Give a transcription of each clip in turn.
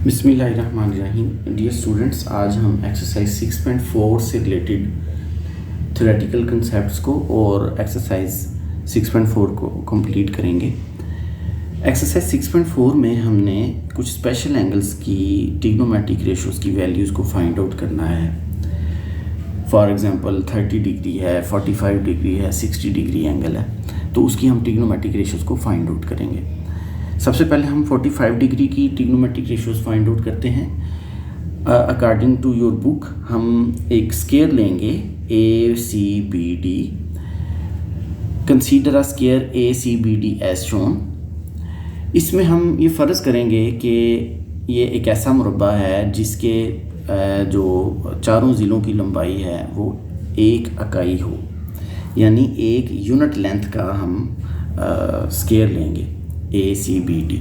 बिस्मिल्लाहिर्रहमानिर्रहीम। Dear students, आज हम एक्सरसाइज 6.4 से रिलेटेड थ्योरेटिकल कंसेप्ट्स को और एक्सरसाइज 6.4 को कंप्लीट करेंगे। एक्सरसाइज 6.4 में हमने कुछ स्पेशल एंगल्स की ट्रिग्नोमेट्रिक रेशियोज़ की वैल्यूज़ को फाइंड आउट करना है। फॉर एग्जांपल 30 डिग्री है, 45 डिग्री है, 60 डिग्री एंगल है, तो उसकी हम ट्रिग्नोमेट्रिक रेशियोज़ को फाइंड आउट करेंगे। सबसे पहले हम 45 डिग्री की ट्रिग्नोमेट्रिक रेशियोज़ फाइंड आउट करते हैं। अकॉर्डिंग टू योर बुक हम एक स्केयर लेंगे ACBD। Consider a square ACBD as shown. इसमें हम ये फ़र्ज़ करेंगे कि ये एक ऐसा मुरब्बा है जिसके जो चारों ज़िलों की लंबाई है वो एक इकाई हो, यानी एक यूनिट लेंथ का हम स्केयर लेंगे ACBD।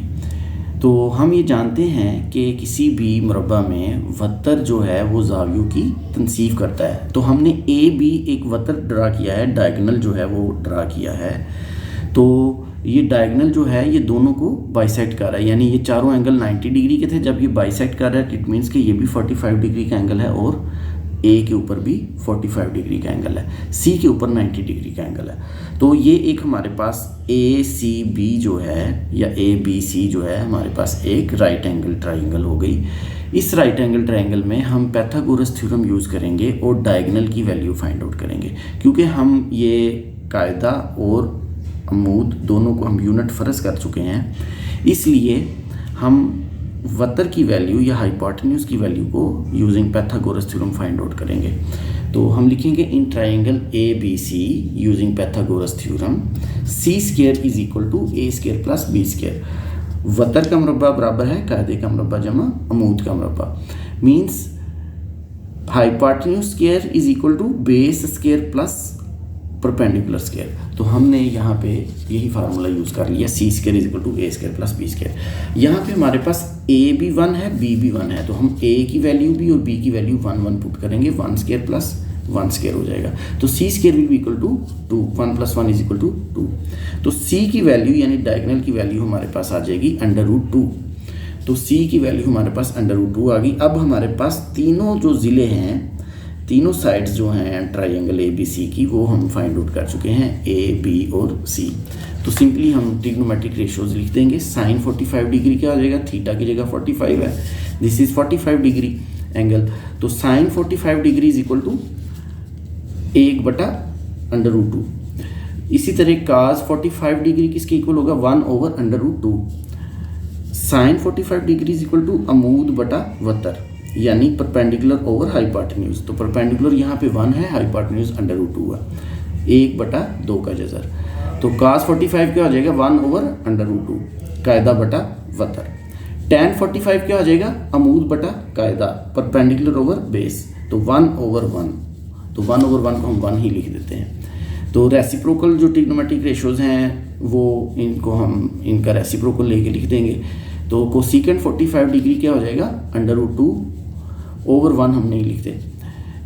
तो हम ये जानते हैं कि किसी भी मुरब्बा में वतर जो है वो ज़ावियों की तनसीफ करता है। तो हमने AB एक वतर ड्रा किया है, डायगोनल जो है वो ड्रा किया है। तो ये डायगोनल जो है ये दोनों को बाइसेक्ट कर रहा है, यानी ये चारों एंगल 90 डिग्री के थे, जब ये बाइसेक्ट कर रहा है इट मीन्स कि ये भी 45 डिग्री का एंगल है और A के ऊपर भी 45 डिग्री का एंगल है, C के ऊपर 90 डिग्री का एंगल है। तो ये एक हमारे पास ACB जो है या ABC जो है हमारे पास एक राइट एंगल ट्राइंगल हो गई। इस राइट एंगल ट्राइंगल में हम पैथागोरस थ्योरम यूज़ करेंगे और डायगोनल की वैल्यू फाइंड आउट करेंगे। क्योंकि हम ये कायदा और अमूद दोनों को हम यूनिट फ़र्ज कर चुके हैं, इसलिए हम वतर की वैल्यू या हाइपोटेन्यूज की वैल्यू को using Pythagoras theorem find out करेंगे। तो हम लिखेंगे in triangle ABC using Pythagoras theorem C square is equal to A square plus B square. वतर का मुरब्बा बराबर है कायदे का मुरब्बा जमा अमूद का मुरब्बा, means hypotenuse square is equal to base square plus perpendicular square. तो हमने यहाँ पे यही फार्मूला यूज़ कर लिया, C square is equal to A square plus B square. यहाँ पे हमारे पास A भी 1 है, B भी 1 है, तो हम A की वैल्यू भी और B की वैल्यू 1 1 पुट करेंगे, 1 स्क्वायर प्लस 1 स्क्वायर हो जाएगा। तो C square will be equal to 2, 1 plus 1 is equal to 2। तो C की वैल्यू यानी डायगोनल की वैल्यू हमारे पास आ जाएगी √2। तो C की वैल्यू हमारे पास √2 आ गई। अब हमारे पास तीनों जो ज़िले हैं, तीनों साइड्स जो हैं ट्राइंगल ABC की, वो हम फाइंड आउट कर चुके हैं A, B और C। तो सिंपली हम ट्रिग्नोमेट्रिक रेशियोज लिख देंगे। साइन 45 डिग्री क्या हो जाएगा, थीटा की जगह 45 है, दिस इज 45 डिग्री एंगल। तो sine 45 degree is equal to 1/√2। इसी तरह काज 45 डिग्री किसके इक्वल होगा, 1/√2। Sine 45 degree is equal to अमूद बटा वतर, यानी परपेंडिकुलर ओवर हाइपोटेन्यूज। तो परपेंडिकुलर यहाँ पे 1 है, हाइपोटेन्यूज √2 है, 1/2 का जज़र। तो cos 45 क्या हो जाएगा, 1/√2 कायदा बटा वतर। tan 45 क्या हो जाएगा, अमूद बटा कायदा, परपेंडिकुलर ओवर बेस, तो 1/1। तो 1/1 को हम 1 ही लिख देते हैं। तो रेसिप्रोकल जो ट्रिग्नोमेट्रिक रेशियोज़ हैं वो इनको हम इनका रेसिप्रोकल लेके लिख देंगे। तो कोसेकेंट 45 डिग्री क्या हो जाएगा, √2/1 हम नहीं लिखते।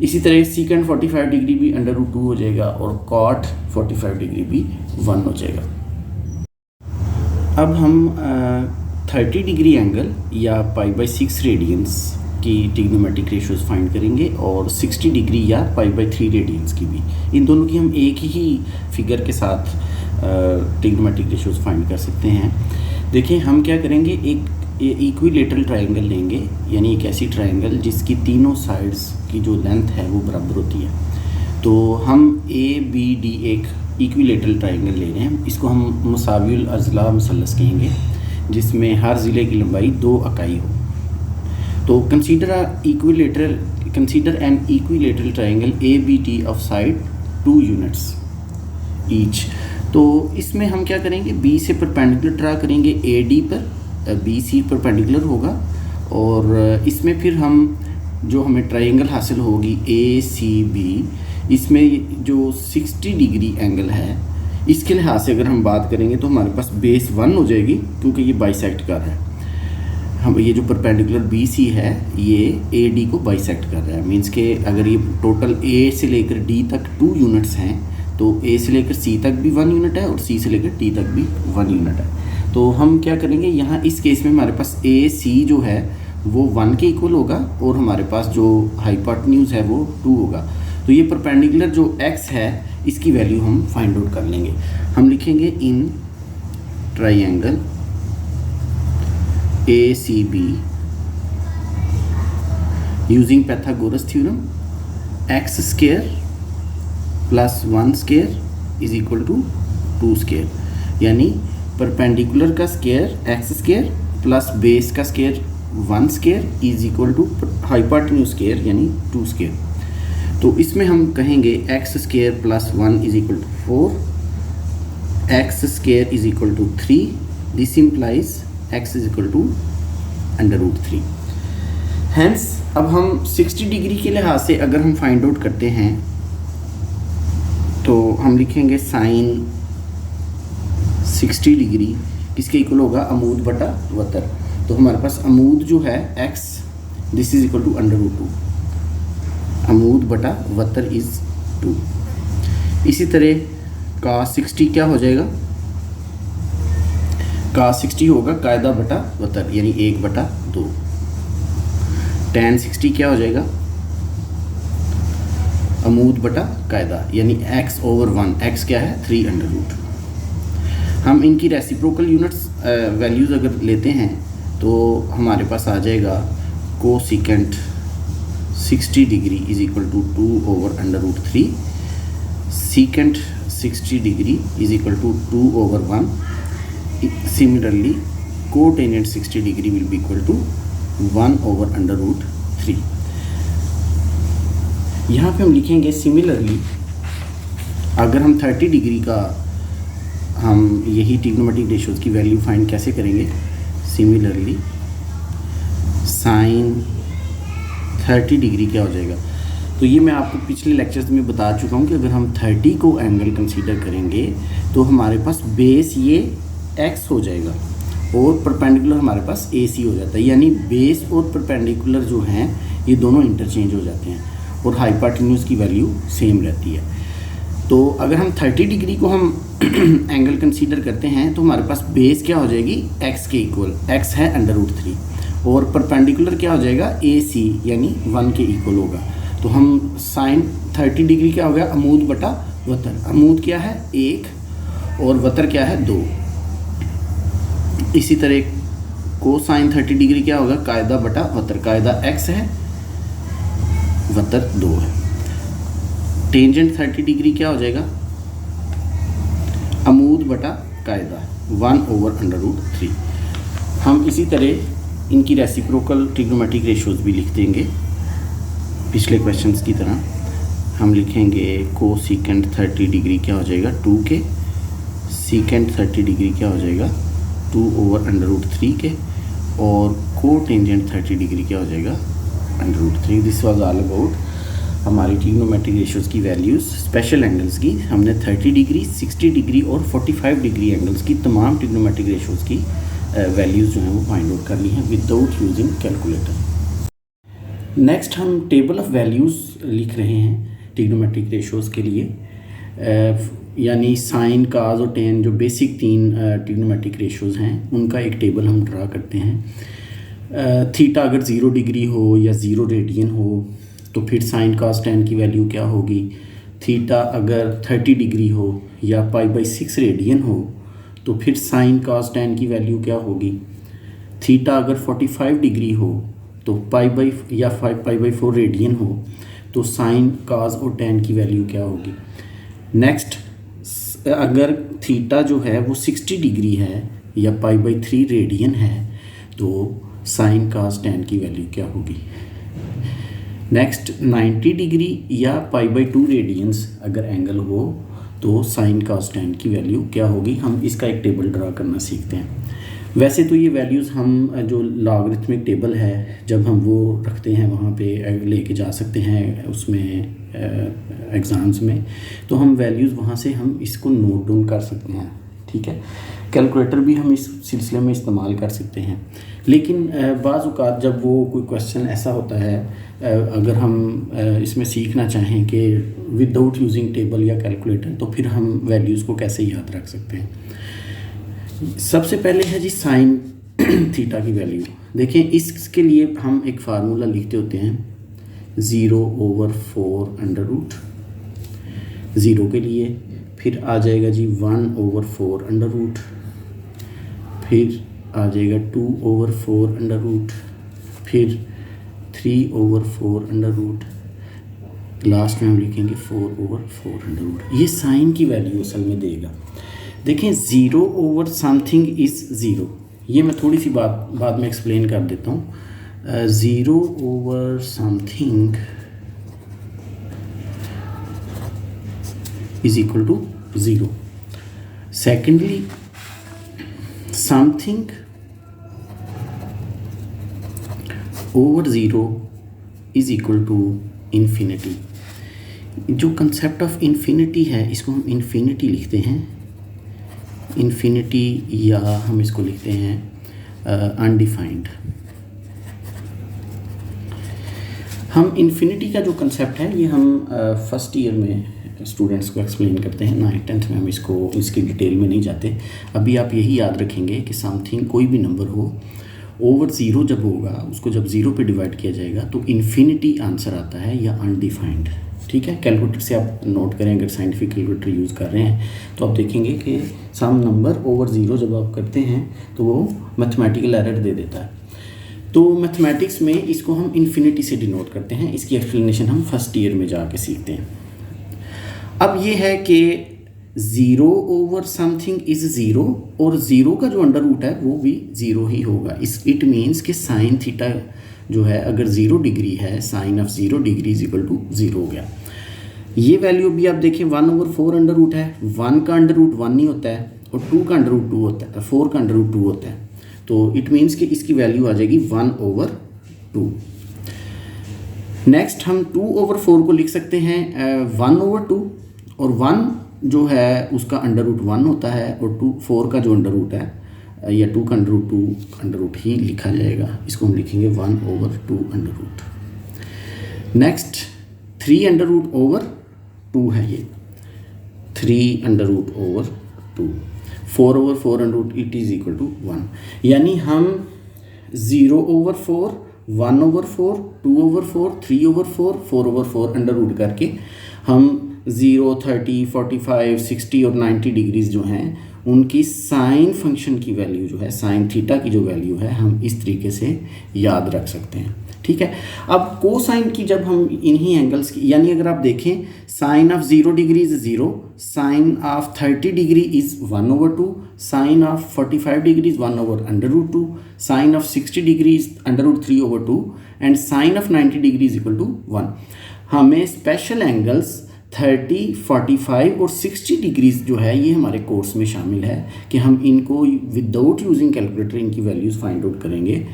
इसी तरह सीकेंट 45 डिग्री भी √2 हो जाएगा और कॉट 45 डिग्री भी 1 हो जाएगा। अब हम 30 डिग्री एंगल या π/6 रेडियंस की ट्रिग्नोमेट्रिक रेशियोज़ फाइंड करेंगे और 60 डिग्री या π/3 रेडियंस की भी। इन दोनों की हम एक ही फिगर के साथ ट्रिग्नोमेट्रिक रेशियोज़ फाइंड कर सकते हैं। देखिए हम क्या करेंगे, एक इक्विलेटरल ट्राइंगल लेंगे, यानी एक ऐसी ट्राइंगल जिसकी तीनों साइड्स की जो लेंथ है वो बराबर होती है। तो हम ABD एक इक्विलेटरल ट्राइंगल ले रहे हैं, इसको हम मुसावियुल अज़ला मुसल्लस कहेंगे, जिसमें हर ज़िले की लंबाई 2 इकाई हो। तो consider an equilateral triangle ABD of side 2 units each. तो इसमें हम क्या करेंगे, B से परपेंडिकुलर ड्रा करेंगे AD पर, BC परपेंडिकुलर होगा, और इसमें फिर हम जो हमें ट्राइंगल हासिल होगी ACB, इसमें जो 60 डिग्री एंगल है इसके लिहाज से अगर हम बात करेंगे तो हमारे पास बेस 1 हो जाएगी, क्योंकि ये बाइसेक्ट कर रहा है। हम ये जो परपेंडिकुलर BC है ये AD को बाइसेक्ट कर रहा है, मीन्स के अगर ये टोटल A से लेकर D तक 2 यूनिट्स हैं तो A से लेकर C तक भी 1 यूनिट है और C से लेकर D तक भी 1 यूनिट है। तो हम क्या करेंगे, यहाँ इस केस में हमारे पास AC जो है वो 1 के इक्वल होगा और हमारे पास जो हाइपोटेन्यूज़ है वो 2 होगा। तो ये परपेंडिकुलर जो x है इसकी वैल्यू हम फाइंड आउट कर लेंगे। हम लिखेंगे in triangle ACB using Pythagoras theorem x square plus 1 square is equal to 2 square, यानी परपेंडिकुलर का square x square plus base का square 1 square is equal to hypotenuse square यानी 2 स्क्वायर। तो इसमें हम कहेंगे x square plus 1 is equal to 4, x square is equal to 3, this implies x is equal to √3। Hence अब हम 60 degree के लिहाज से अगर हम फाइंड आउट करते हैं तो हम लिखेंगे साइन 60 डिग्री किसके इक्वल होगा, अमूद बटा वतर। तो हमारे पास अमूद जो है x this is equal to √2, अमूद बटा वतर इज 2। इसी तरह cos 60 क्या हो जाएगा, cos 60 होगा कायदा बटा वतर यानी 1/2। tan 60 क्या हो जाएगा, अमूद बटा कायदा यानी x/1, x क्या है 3√। हम इनकी रेसिप्रोकल यूनिट्स वैल्यूज़ अगर लेते हैं तो हमारे पास आ जाएगा cosecant 60 degree is equal to 2/√3, secant 60 degree is equal to 2/1। Similarly cotangent 60 degree will be equal to 1/√3। यहाँ पे हम लिखेंगे सिमिलरली अगर हम 30 डिग्री का हम यही ट्रिग्नोमेट्रिक रेशियोज की वैल्यू फाइंड कैसे करेंगे, सिमिलरली साइन 30 डिग्री क्या हो जाएगा। तो ये मैं आपको पिछले लेक्चर्स में बता चुका हूँ कि अगर हम 30 को एंगल कंसीडर करेंगे तो हमारे पास बेस ये x हो जाएगा और परपेंडिकुलर हमारे पास AC हो जाता है, यानी बेस और परपेंडिकुलर जो हैं ये दोनों इंटरचेंज हो जाते हैं और हाइपोटेन्यूज की वैल्यू सेम रहती है। तो अगर हम 30 डिग्री को हम एंगल कंसीडर करते हैं तो हमारे पास बेस क्या हो जाएगी x के इक्वल, x है √3 और परपेंडिकुलर क्या हो जाएगा AC यानी 1 के इक्वल होगा। तो हम साइन 30 डिग्री क्या हो गया, अमूद बटा वतर, अमूद क्या है 1 और वतर क्या है 2। इसी तरह कोसाइन 30 डिग्री क्या होगा, कायदा बटा वतर, कायदा x है वतर 2 है। टेंजेंट 30 डिग्री क्या हो जाएगा, अमूद बटा कायदा 1/√3। हम इसी तरह इनकी रेसिप्रोकल ट्रिग्नोमेट्रिक रेशियोज भी लिख देंगे पिछले क्वेश्चंस की तरह। हम लिखेंगे कोसिकेंट 30 डिग्री क्या हो जाएगा 2k, सीकेंट 30 डिग्री क्या हो जाएगा 2/√3 के और कोटेंजेंट 30 डिग्री क्या हो जाएगा √3। दिस वाज ऑल अबाउट हमारी ट्रिग्नोमेट्रिक रेशियोज़ की वैल्यूज़, स्पेशल एंगल्स की। हमने 30 डिग्री 60 डिग्री और 45 डिग्री एंगल्स की तमाम ट्रिग्नोमेट्रिक रेशियोज़ की वैल्यूज़ जो हैं वो फाइंड आउट कर ली हैं विदाउट यूजिंग कैलकुलेटर। नेक्स्ट हम टेबल ऑफ वैल्यूज़ लिख रहे हैं ट्रिग्नोमेट्रिक रेशियोज़ के लिए, यानी साइन काज और टेन जो बेसिक 3 ट्रिग्नोमेट्रिक रेशियोज़ हैं उनका एक टेबल हम ड्रा करते हैं। थीटा अगर 0 डिग्री हो या 0 रेडियन हो तो फिर साइन कास टेन की वैल्यू क्या होगी, थीटा अगर 30 डिग्री हो या π/6 रेडियन हो तो फिर साइन कास टेन की वैल्यू क्या होगी, थीटा अगर 45 डिग्री हो तो π/4 रेडियन हो तो साइन कास और टेन की वैल्यू क्या होगी। नेक्स्ट अगर थीटा जो है वो 60 डिग्री है या π/3 रेडियन है तो साइन कास टेन की वैल्यू क्या होगी। नेक्स्ट 90 डिग्री या π/2 रेडियंस अगर एंगल हो तो साइन कास टेन की वैल्यू क्या होगी। हम इसका एक टेबल ड्रा करना सीखते हैं। वैसे तो ये वैल्यूज़ हम जो लॉगरिथमिक टेबल है जब हम वो रखते हैं वहाँ पे लेके जा सकते हैं उसमें एग्ज़ाम्स में, तो हम वैल्यूज़ वहाँ से हम इसको नोट डाउन कर सकते हैं, ठीक है। कैलकुलेटर भी हम इस सिलसिले में इस्तेमाल कर सकते हैं, लेकिन बाज़ औक़ात जब वो कोई क्वेश्चन ऐसा होता है अगर हम इसमें सीखना चाहें कि विदाउट यूजिंग टेबल या कैलकुलेटर तो फिर हम वैल्यूज़ को कैसे याद रख सकते हैं। सबसे पहले है जी साइन थीटा की वैल्यू। देखें इसके लिए हम एक फार्मूला लिखते होते हैं 0/4 ज़ीरो के लिए, फिर आ जाएगा जी 1/4 फिर आ जाएगा 2/4 फिर 3/4 लास्ट में हम लिखेंगे 4/4। ये साइन की वैल्यू असल में देगा। देखें 0/समथिंग इज़ ज़ीरो, ये मैं थोड़ी सी बात बाद में एक्सप्लेन कर देता हूँ। 0/समथिंग is equal to zero. Secondly something over zero is equal to infinity. जो कंसेप्ट ऑफ इन्फिनिटी है इसको हम इन्फिनिटी लिखते हैं, इन्फिनिटी, या हम इसको लिखते हैं अनडिफाइंड। हम इन्फिनिटी का जो कंसेप्ट है ये हम फर्स्ट ईयर में स्टूडेंट्स को एक्सप्लेन करते हैं, 9th 10th में हम इसको इसकी डिटेल में नहीं जाते। अभी आप यही याद रखेंगे कि समथिंग कोई भी नंबर हो ओवर ज़ीरो जब होगा उसको जब ज़ीरो पे डिवाइड किया जाएगा तो इन्फिनिटी आंसर आता है या अनडिफाइंड। ठीक है, कैलकुलेटर से आप नोट करें, अगर साइंटिफिक कैलकुलेटर यूज़ कर रहे हैं तो आप देखेंगे कि सम नंबर ओवर ज़ीरो जब आप करते हैं तो वो मैथमेटिकल एरर दे देता है। तो मैथमेटिक्स में इसको हम इन्फिनिटी से डिनोट करते हैं। इसकी एक्सप्लेनेशन हम फर्स्ट ईयर में जाके सीखते हैं। अब ये है कि 0/समथिंग इज़ ज़ीरो, और ज़ीरो का जो अंडर रूट है वो भी ज़ीरो ही होगा। इट मीन्स कि साइन थीटा जो है अगर 0 डिग्री है, sine of 0 degree is equal to zero हो गया। ये वैल्यू भी आप देखें 1/4 अंडर रूट है, 1 का अंडर रूट 1 ही होता है और 2 का अंडर रूट 2 होता है, 4 का अंडर रूट 2 होता है। तो इट मीन्स कि इसकी वैल्यू आ जाएगी 1/2। नेक्स्ट हम 2/4 को लिख सकते हैं 1/2, और 1 जो है उसका अंडर रूट 1 होता है, और 4 का जो अंडर रूट है या 2 का अंडर रूट 2 अंडर रूट ही लिखा जाएगा। इसको हम लिखेंगे 1/2 अंडर रूट। नेक्स्ट 3/2 है, ये 3/2, 4/4 under root it is equal to 1। यानी हम 0/4, 1/4, 2/4, 3/4, 4/4 अंडर रूट करके हम 0, 30, 45, 60 और 90 डिग्रीज जो हैं उनकी साइन फंक्शन की वैल्यू जो है, साइन थीटा की जो वैल्यू है, हम इस तरीके से याद रख सकते हैं। ठीक है, अब कोसाइन की जब हम इन्हीं एंगल्स की, यानी अगर आप देखें sine of 0 degree is 0, sine of 30 degree is 1/2, sine of 45 degree is 1/√2, sine of 60 degree is √3/2 and sine of 90 degree is equal to 1। हमें स्पेशल एंगल्स 30, 45 और 60 डिग्रीज जो है ये हमारे कोर्स में शामिल है कि हम इनको विदाउट यूजिंग कैलकुलेटर इनकी वैल्यूज़ फाइंड आउट करेंगे,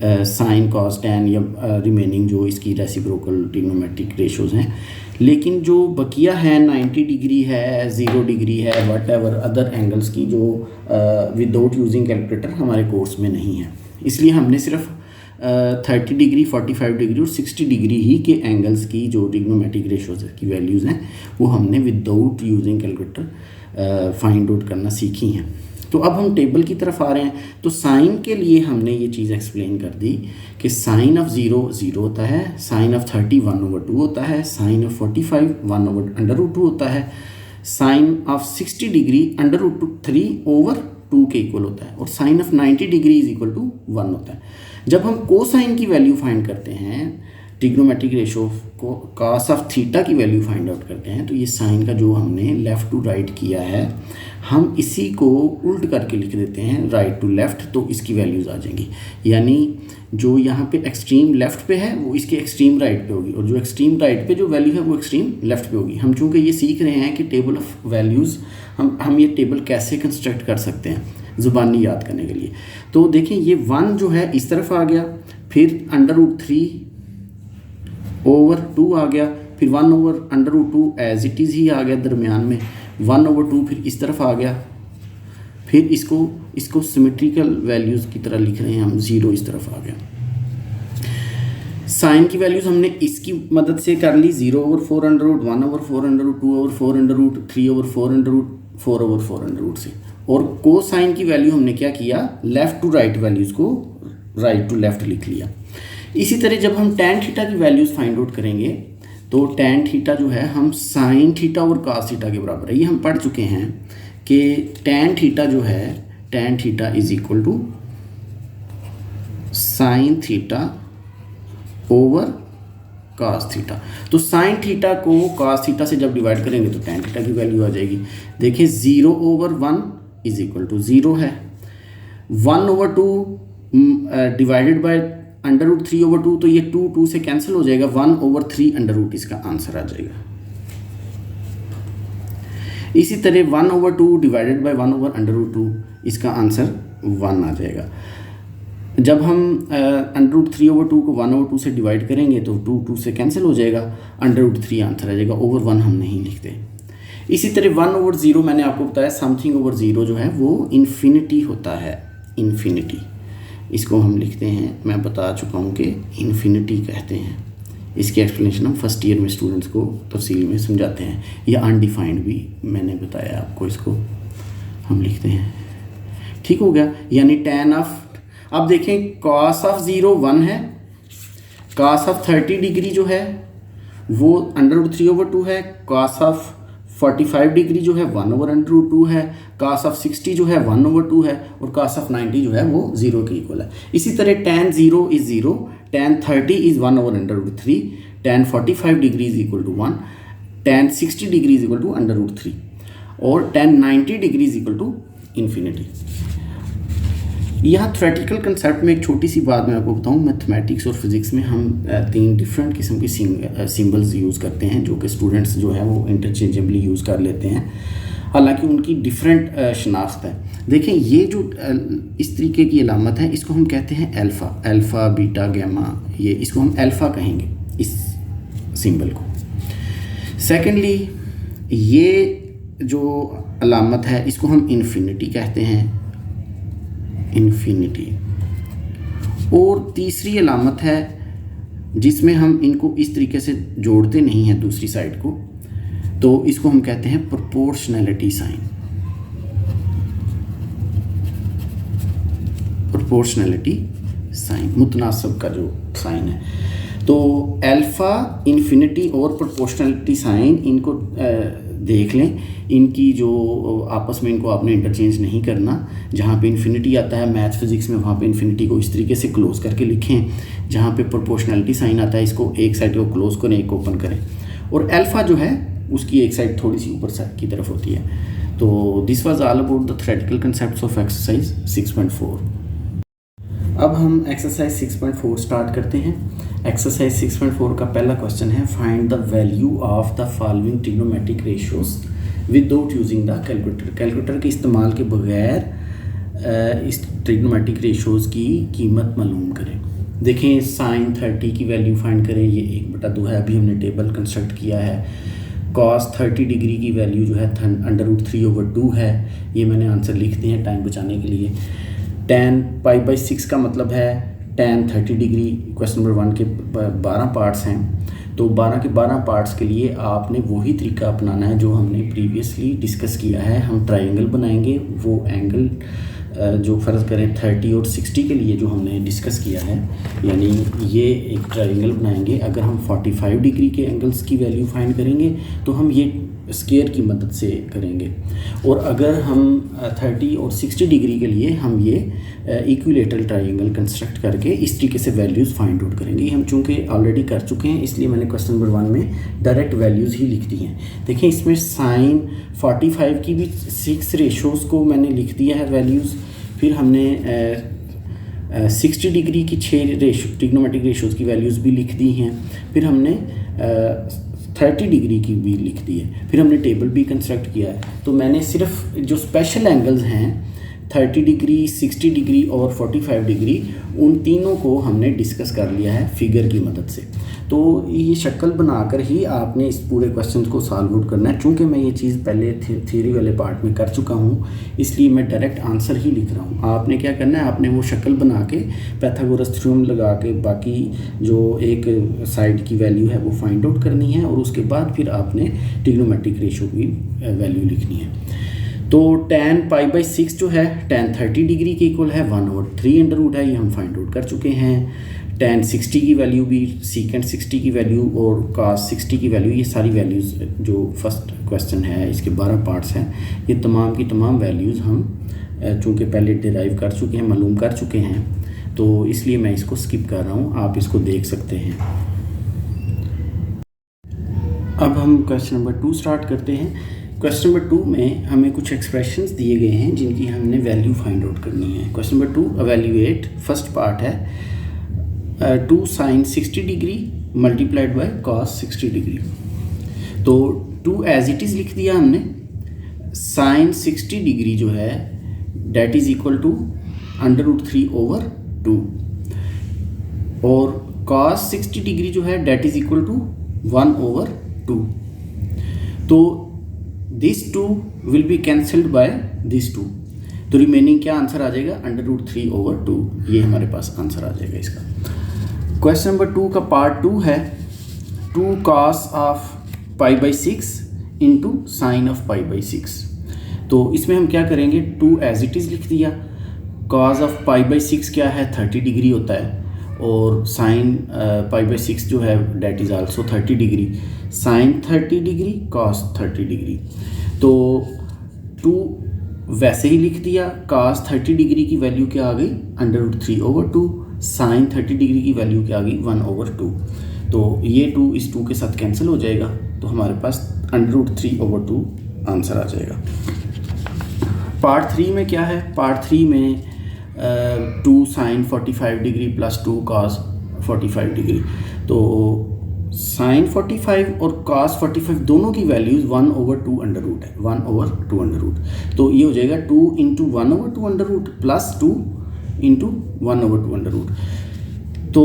साइन कॉस टैन या रिमेनिंग जो इसकी रेसिप्रोकल ट्रिग्नोमेट्रिक रेशोज़ हैं। लेकिन जो बकिया है 90 डिग्री है, 0 डिग्री है, वट एवर अदर एंगल्स की जो विदाउट यूजिंग कैलकुलेटर हमारे कोर्स में नहीं है, इसलिए हमने सिर्फ 30 डिग्री, 45 डिग्री और 60 डिग्री ही के एंगल्स की जो ट्रिग्नोमेट्रिक रेशोज़ की वैल्यूज़ हैं वो हमने without using calculator find out करना सीखी हैं। तो अब हम टेबल की तरफ आ रहे हैं। तो साइन के लिए हमने ये चीज़ एक्सप्लेन कर दी कि साइन ऑफ 0 0 होता है, साइन ऑफ 30 1/2 होता है, साइन ऑफ 45 1/√2 होता है, साइन ऑफ 60 डिग्री √3/2 के इक्वल होता है, और sine of 90 degree is equal to 1 होता है। जब हम कोसाइन की वैल्यू फाइंड करते हैं, ट्रिग्नोमेट्रिक रेशो को कॉस ऑफ थीटा की वैल्यू फाइंड आउट करते हैं, तो ये साइन का जो हमने लेफ़्ट टू राइट किया है हम इसी को उल्ट करके लिख देते हैं राइट टू लेफ़्ट, तो इसकी वैल्यूज़ आ जाएंगी। यानी जो यहाँ पे एक्सट्रीम लेफ़्ट पे है वो इसके एक्सट्रीम राइट पे होगी, और जो एक्सट्रीम राइट पे जो वैल्यू है वो एक्सट्रीम लेफ़्ट पे होगी। हम चूँकि ये सीख रहे हैं कि टेबल ऑफ वैल्यूज़ हम ये टेबल कैसे कंस्ट्रक्ट कर सकते हैं ज़ुबानी याद करने के लिए। तो देखें ये 1 जो है इस तरफ आ गया, फिर √3/2 आ गया, फिर 1/√2 एज इट इज़ ही आ गया दरमियान में, 1/2 फिर इस तरफ आ गया, फिर इसको सिमेट्रिकल वैल्यूज़ की तरह लिख रहे हैं हम, 0 इस तरफ आ गया। साइन की वैल्यूज़ हमने इसकी मदद से कर ली, 0/4 under root, 1/4 under root, 2/4 under root, 3/4 under root, 4/4 under root से। और कोसाइन की वैल्यू हमने क्या किया, लेफ़्ट टू राइट वैल्यूज़ को राइट टू लेफ़्ट लिख लिया। इसी तरह जब हम टैन थीटा की वैल्यूज़ फाइंड आउट करेंगे तो टैन थीटा जो है हम साइन थीटा और कास थीटा के बराबर है। ये हम पढ़ चुके हैं कि टैन थीटा जो है, tan theta is equal to sine theta over cos theta. तो साइन थीटा को कास थीटा से जब डिवाइड करेंगे तो टैन थीटा की वैल्यू आ जाएगी। देखिए 0/1 इज इक्वल टू 0 है, 1/2 डिवाइडेड बाय √3/2, तो ये 2 से कैंसिल हो जाएगा, 1/3 इसका आंसर आ जाएगा। इसी तरह 1/2 डिवाइडेड बाय 1/√2 इसका आंसर 1 आ जाएगा। जब हम √3/2 को 1/2 से डिवाइड करेंगे तो 2 से कैंसिल हो जाएगा, √3 आंसर आ जाएगा, ओवर 1 हम नहीं लिखते। इसी तरह 1/0 मैंने आपको बताया, समथिंग ओवर 0 जो है वो इन्फिनिटी होता है, इन्फिनिटी इसको हम लिखते हैं, मैं बता चुका हूँ कि इन्फिनिटी कहते हैं। इसकी एक्सप्लेनेशन हम फर्स्ट ईयर में स्टूडेंट्स को तफसील में समझाते हैं, या अनडिफाइंड भी मैंने बताया आपको, इसको हम लिखते हैं। ठीक हो गया, यानी टैन ऑफ, अब देखें कॉस ऑफ 0 1 है, कॉस ऑफ 30 डिग्री जो है वो √3/2 है, कॉस ऑफ 45 डिग्री जो है 1/√2 है, कॉस ऑफ 60 जो है 1/2 है, और कॉस ऑफ 90 जो है वो 0 के इक्वल है। इसी तरह tan 0 is 0, tan 30 is 1/√3, tan 45 degree is equal to 1, tan 60 degree is equal to √3, और tan 90 degree is equal to infinity. यहाँ थ्योरेटिकल कंसेप्ट में एक छोटी सी बात मैं आपको बताऊँ, मैथमेटिक्स और फिज़िक्स में हम 3 डिफरेंट किस्म के सिंबल्स यूज़ करते हैं, जो कि स्टूडेंट्स जो है वो इंटरचेंजेबली यूज़ कर लेते हैं, हालांकि उनकी डिफरेंट शनाख्त है। देखें ये जो इस तरीके की अलामत है, इसको हम कहते हैं अल्फ़ा, अल्फ़ा बीटा गैमा, ये इसको हम अल्फ़ा कहेंगे इस सिंबल को। सेकेंडली ये जो अलामत है इसको हम इन्फिनिटी कहते हैं, इन्फिनिटी। और तीसरी अलामत है जिसमें हम इनको इस तरीके से जोड़ते नहीं हैं दूसरी साइड को, तो इसको हम कहते हैं प्रोपोर्शनैलिटी साइन, प्रोपोर्शनैलिटी साइन, मुतनासिब का जो साइन है। तो अल्फ़ा, इन्फिनिटी और प्रोपोर्शनैलिटी साइन, इनको देख लें, इनकी जो आपस में इनको आपने इंटरचेंज नहीं करना। जहाँ पे इन्फिनिटी आता है मैथ फिज़िक्स में, वहाँ पे इन्फिनिटी को इस तरीके से क्लोज़ करके लिखें, जहाँ पे प्रोपोर्शनैलिटी साइन आता है इसको एक साइड को क्लोज़ करें, एक ओपन करें, और अल्फ़ा जो है उसकी एक साइड थोड़ी सी ऊपर साइड की तरफ होती है। तो this was all about the theoretical concepts of exercise 6.4। अब हम एक्सरसाइज 6.4 स्टार्ट करते हैं। एक्सरसाइज 6.4 का पहला क्वेश्चन है, find the value of the following trigonometric ratios without using the calculator. Calculator के इस्तेमाल के बगैर इस ट्रिग्नोमेट्रिक रेशियोज़ की कीमत मालूम करें। देखें साइन 30 की वैल्यू फाइंड करें, ये 1/2 है, अभी हमने टेबल कंस्ट्रक्ट किया है। कॉस 30 डिग्री की वैल्यू जो है √3/2 है, ये मैंने आंसर लिख दिए हैं टाइम बचाने के लिए। tan π/6 का मतलब है tan 30 डिग्री। क्वेश्चन नंबर 1 के 12 पार्ट्स हैं, तो 12 के 12 पार्ट्स के लिए आपने वही तरीका अपनाना है जो हमने प्रीवियसली डिस्कस किया है। हम ट्रायंगल बनाएंगे, वो एंगल जो फ़र्ज़ करें 30 और 60 के लिए जो हमने डिस्कस किया है, यानी ये एक ट्रायंगल बनाएंगे। अगर हम 45 डिग्री के एंगल्स की वैल्यू फाइंड करेंगे तो हम ये स्केयर की मदद से करेंगे, और अगर हम 30 और 60 डिग्री के लिए हम ये इक्विलेटरल ट्रायंगल कंस्ट्रक्ट करके इस तरीके से वैल्यूज़ फाइंड आउट करेंगे। हम चूँकि ऑलरेडी कर चुके हैं, इसलिए मैंने क्वेश्चन नंबर 1 में डायरेक्ट वैल्यूज़ ही लिख दी हैं। देखिए इसमें साइन 45 की भी 6 रेशोज़ को मैंने लिख दिया है वैल्यूज़, फिर हमने 60 डिग्री की 6 ट्रिग्नोमेट्रिक रेशोज़ की वैल्यूज़ भी लिख दी हैं, फिर हमने 30 डिग्री की भी लिख दी है, फिर हमने टेबल भी कंस्ट्रक्ट किया है। तो मैंने सिर्फ जो स्पेशल एंगल्स हैं 30 डिग्री, 60 डिग्री और 45 डिग्री, उन तीनों को हमने डिस्कस कर लिया है फिगर की मदद से। तो ये शक्ल बनाकर ही आपने इस पूरे क्वेश्चन को सॉल्व आउट करना है। चूँकि मैं ये चीज़ पहले थ्योरी वाले पार्ट में कर चुका हूँ, इसलिए मैं डायरेक्ट आंसर ही लिख रहा हूँ। आपने क्या करना है, आपने वो शक्ल बना के पैथागोरस थ्योरम लगा के बाकी जो एक साइड की वैल्यू है वो फाइंड आउट करनी है, और उसके बाद फिर आपने ट्रिग्नोमेट्रिक रेशियो की वैल्यू लिखनी है। तो tan π/6 जो है tan 30 डिग्री के इक्वल है 1/3 अंडर रूट है, ये हम फाइंड आउट कर चुके हैं। tan 60 की वैल्यू भी, सेकेंड 60 की वैल्यू और cos 60 की वैल्यू, ये सारी वैल्यूज़ जो फर्स्ट क्वेश्चन है इसके 12 पार्ट्स हैं, ये तमाम की तमाम वैल्यूज़ हम चूँकि पहले डिराइव कर चुके हैं, मालूम कर चुके हैं, तो इसलिए मैं इसको स्किप कर रहा हूँ, आप इसको देख सकते हैं। अब हम क्वेश्चन नंबर 2 स्टार्ट करते हैं। क्वेश्चन नंबर 2 में हमें कुछ एक्सप्रेशंस दिए गए हैं जिनकी हमने वैल्यू फाइंड आउट करनी है। Question number 2 evaluate, first part है 2 sin 60 degree multiplied by cos 60 degree. तो 2 एज इट इज़ लिख दिया हमने, sin 60 डिग्री जो है डेट इज़ इक्वल टू √3/2 और cos 60 डिग्री जो है डेट इज़ इक्वल टू 1/2। तो this 2 will be cancelled by this 2, तो रिमेनिंग क्या आंसर आ जाएगा √3/2, ये हमारे पास आंसर आ जाएगा इसका। क्वेश्चन नंबर 2 का पार्ट 2 है 2 cos of π/6 into sine of π/6। तो इसमें हम क्या करेंगे, 2 एज इट इज़ लिख दिया, cos ऑफ π/6 क्या है 30 डिग्री होता है, और साइन π/6 जो है that is also 30 degree, sine 30 degree cos 30 degree. तो 2 वैसे ही लिख दिया, cos 30 डिग्री की वैल्यू क्या आ गई √3/2, साइन 30 डिग्री की वैल्यू क्या आ गई 1/2। तो ये 2 इस 2 के साथ कैंसिल हो जाएगा, तो हमारे पास √3/2 आंसर आ जाएगा। पार्ट 3 में क्या है, पार्ट 3 में 2 sin 45 degree plus 2 cos 45 degree. तो sin 45 और cos 45 दोनों की वैल्यूज़ 1/2 अंडर रूट है, 1/2 अंडर रूट। तो ये हो जाएगा 2 × 1/2 under root plus 2 × 1/2 under root. तो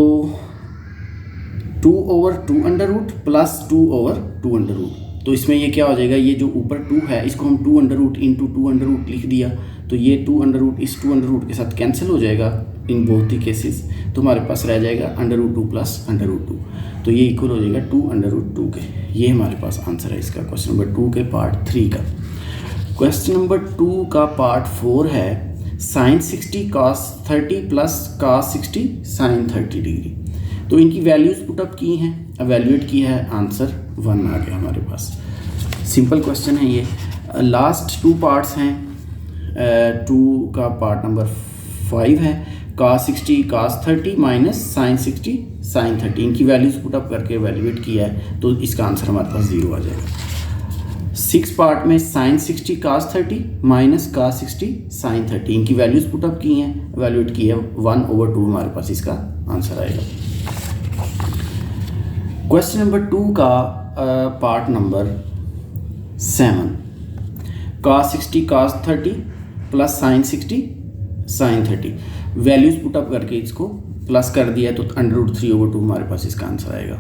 2/2 under root plus 2/2 under root. तो इसमें ये क्या हो जाएगा, ये जो ऊपर 2 है इसको हम 2 under root into 2 under root लिख दिया, तो ये 2 अंडर रूट इस 2 अंडर रूट के साथ कैंसिल हो जाएगा इन बोथ दी केसेस, तो हमारे पास रह जाएगा √2 प्लस √2, तो ये इक्वल हो जाएगा 2 √2 के। ये हमारे पास आंसर है इसका क्वेश्चन नंबर 2 के पार्ट 3 का। क्वेश्चन नंबर 2 का पार्ट 4 है sin 60 cos 30 plus cos 60 sin 30 degree. तो इनकी वैल्यूज़ पुटअप की हैं, एवेल्यूएट की है, आंसर 1 आ गया हमारे पास। सिंपल क्वेश्चन है ये। लास्ट 2 पार्ट्स हैं, 2 का पार्ट नंबर 5 है cos 60 cos 30 minus sin 60 sin 30, इनकी वैल्यूज़ पुटअप करके एवेल्यूएट किया है, तो इसका आंसर हमारे पास 0 आ जाएगा। 6 पार्ट में sin 60 cos 30 minus cos 60 sin 30, इनकी वैल्यूज़ पुटअप की हैं, एवेल्यूएट की है, 1/2 हमारे पास इसका आंसर आएगा। क्वेश्चन नंबर 2 का part number 7 cos 60 cos 30 plus sin 60 sin 30, values put up करके इसको प्लस कर दिया तो √3/2 हमारे पास इसका आंसर आएगा।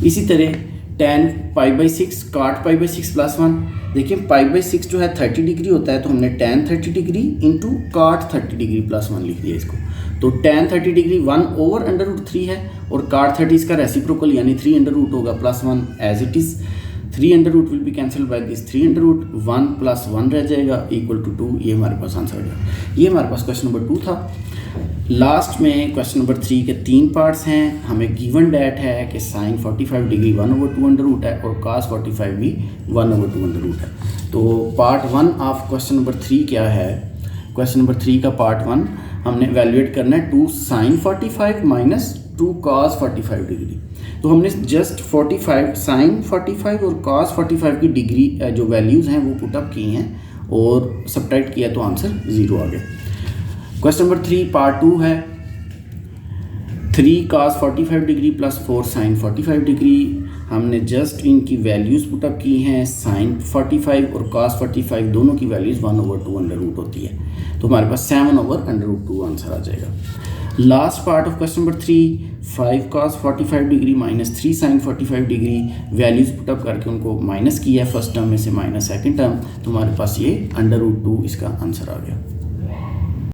इसी तरह tan π/6 cot π/6 प्लस 1, देखिए π/6 जो है 30 डिग्री होता है, तो हमने tan 30 degree into cot 30 degree plus 1 लिख दिया इसको। तो tan 30 डिग्री 1/√3 है और cot 30 इसका रेसिप्रोकल यानी 3 होगा plus 1 as it is. 3 will be cancel by this 3 1 plus 1 रह जाएगा इक्वल टू 2, ये हमारे पास आंसर आ गया। ये हमारे पास क्वेश्चन नंबर 2 था। लास्ट में क्वेश्चन नंबर 3 के 3 पार्ट्स हैं। हमें गिवन डेट है कि sin 45 डिग्री 1/2 है और cos 45 भी 1/2 है। तो पार्ट 1 ऑफ क्वेश्चन नंबर 3 क्या है, क्वेश्चन नंबर 3 का पार्ट 1 हमने एवेल्यूएट करना है 2 sin 45 माइनस 2 cos 45 डिग्री। तो हमने जस्ट 45 sin 45 और cos 45 की डिग्री जो वैल्यूज़ हैं वो पुटअप की हैं और सब्ट्रैक्ट किया तो आंसर 0 आ गया। क्वेश्चन नंबर 3 पार्ट 2 है 3 cos 45 degree plus 4 sin 45 degree. हमने जस्ट इनकी वैल्यूज़ पुटअप की हैं, sin 45 और cos 45 दोनों की वैल्यूज़ 1/2 होती है, तो हमारे पास 7/2 आंसर आ जाएगा। Last part of question number 3 5 cos 45 degree minus 3 sin 45 degree, values put up करके उनको माइनस किया है फर्स्ट टर्म में से माइनस सेकंड टर्म, तो हमारे पास ये √2 इसका आंसर आ गया।